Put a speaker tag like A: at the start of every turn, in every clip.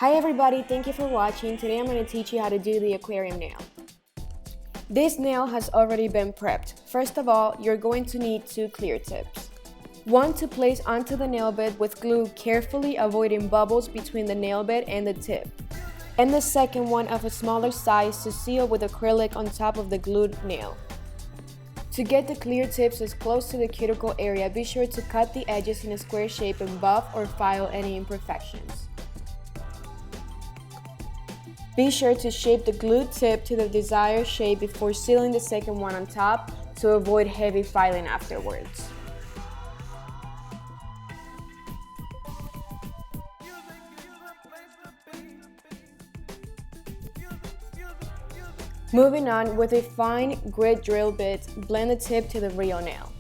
A: Hi everybody, thank you for watching. Today I'm going to teach you how to do the aquarium nail. This nail has already been prepped. First of all, you're going to need two clear tips. One to place onto the nail bed with glue, carefully avoiding bubbles between the nail bed and the tip. And the second one of a smaller size to seal with acrylic on top of the glued nail. To get the clear tips as close to the cuticle area, be sure to cut the edges in a square shape and buff or file any imperfections. Be sure to shape the glued tip to the desired shape before sealing the second one on top to avoid heavy filing afterwards. Moving on, with a fine grit drill bit, blend the tip to the real nail.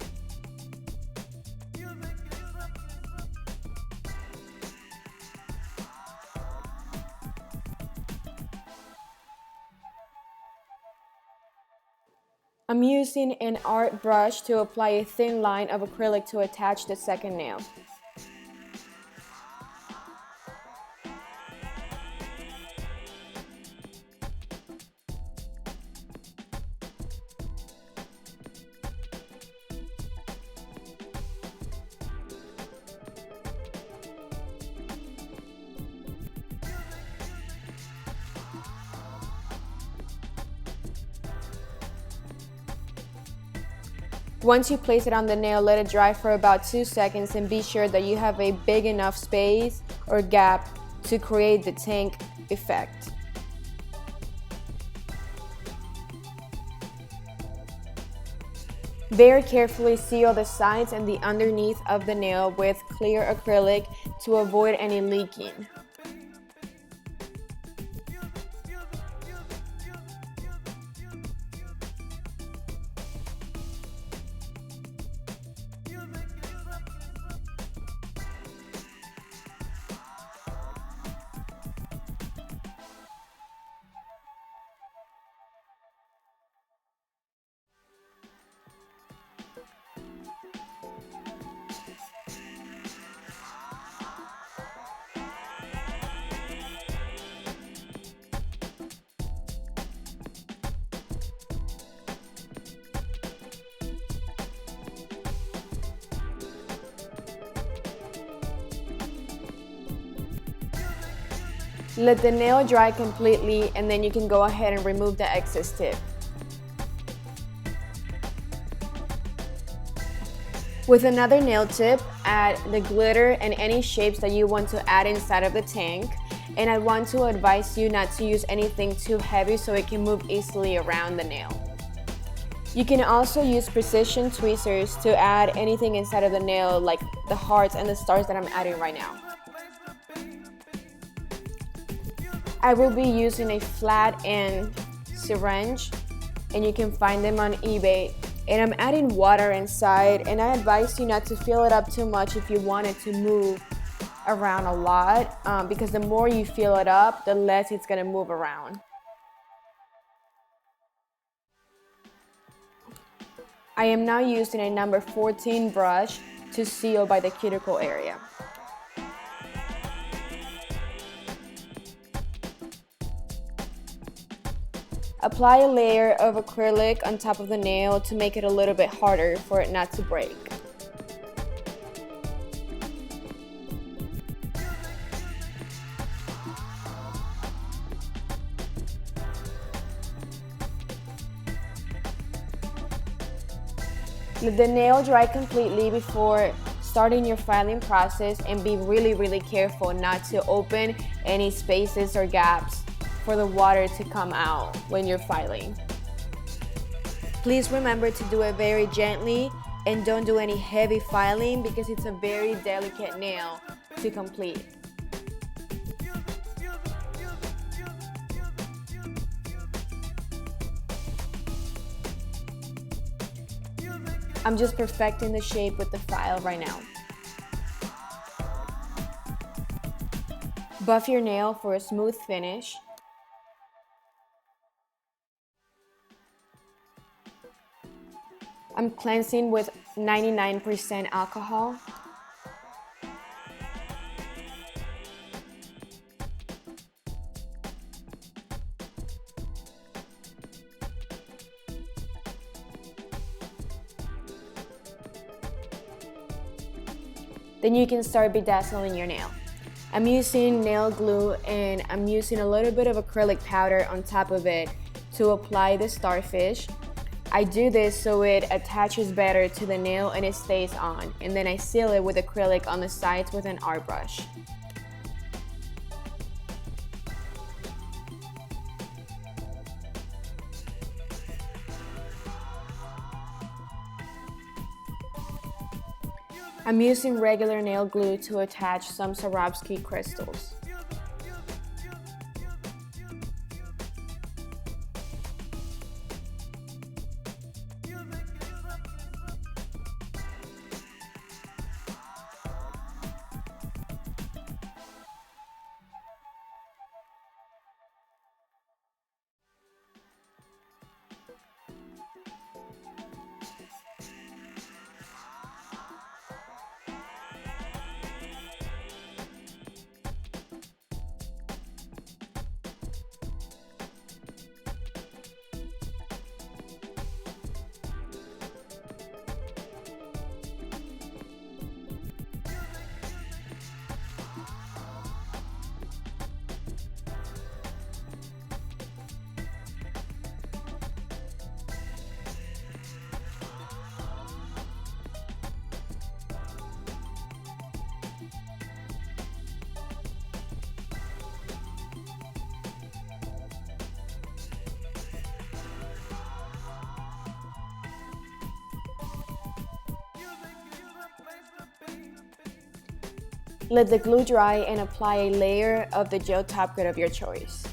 A: I'm using an art brush to apply a thin line of acrylic to attach the second nail. Once you place it on the nail, let it dry for about 2 seconds and be sure that you have a big enough space or gap to create the tank effect. Very carefully seal the sides and the underneath of the nail with clear acrylic to avoid any leaking. Let the nail dry completely and then you can go ahead and remove the excess tip. With another nail tip, add the glitter and any shapes that you want to add inside of the tank. And I want to advise you not to use anything too heavy so it can move easily around the nail. You can also use precision tweezers to add anything inside of the nail, like the hearts and the stars that I'm adding right now. I will be using a flat end syringe and you can find them on eBay, and I'm adding water inside, and I advise you not to fill it up too much if you want it to move around a lot, because the more you fill it up, the less it's going to move around. I am now using a number 14 brush to seal by the cuticle area. Apply a layer of acrylic on top of the nail to make it a little bit harder for it not to break. Let the nail dry completely before starting your filing process, and be really careful not to open any spaces or gaps for the water to come out when you're filing. Please remember to do it very gently and don't do any heavy filing because it's a very delicate nail to complete. I'm just perfecting the shape with the file right now. Buff your nail for a smooth finish. I'm cleansing with 99% alcohol. Then you can start bedazzling your nail. I'm using nail glue and I'm using a little bit of acrylic powder on top of it to apply the starfish. I do this so it attaches better to the nail and it stays on, and then I seal it with acrylic on the sides with an art brush. I'm using regular nail glue to attach some Swarovski crystals. Let the glue dry and apply a layer of the gel top coat of your choice.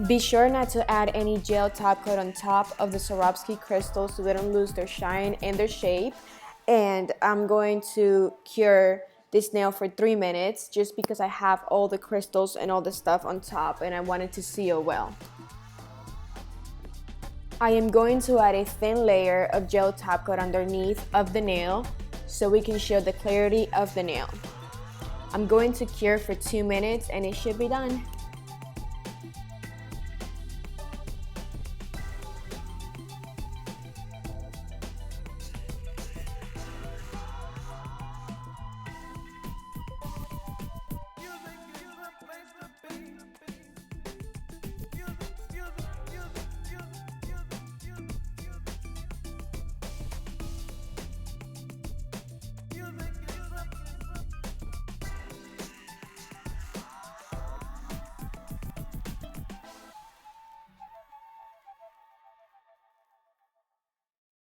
A: Be sure not to add any gel top coat on top of the Swarovski crystals so they don't lose their shine and their shape. And I'm going to cure this nail for 3 minutes just because I have all the crystals and all the stuff on top and I want it to seal well. I am going to add a thin layer of gel top coat underneath of the nail so we can show the clarity of the nail. I'm going to cure for 2 minutes and it should be done.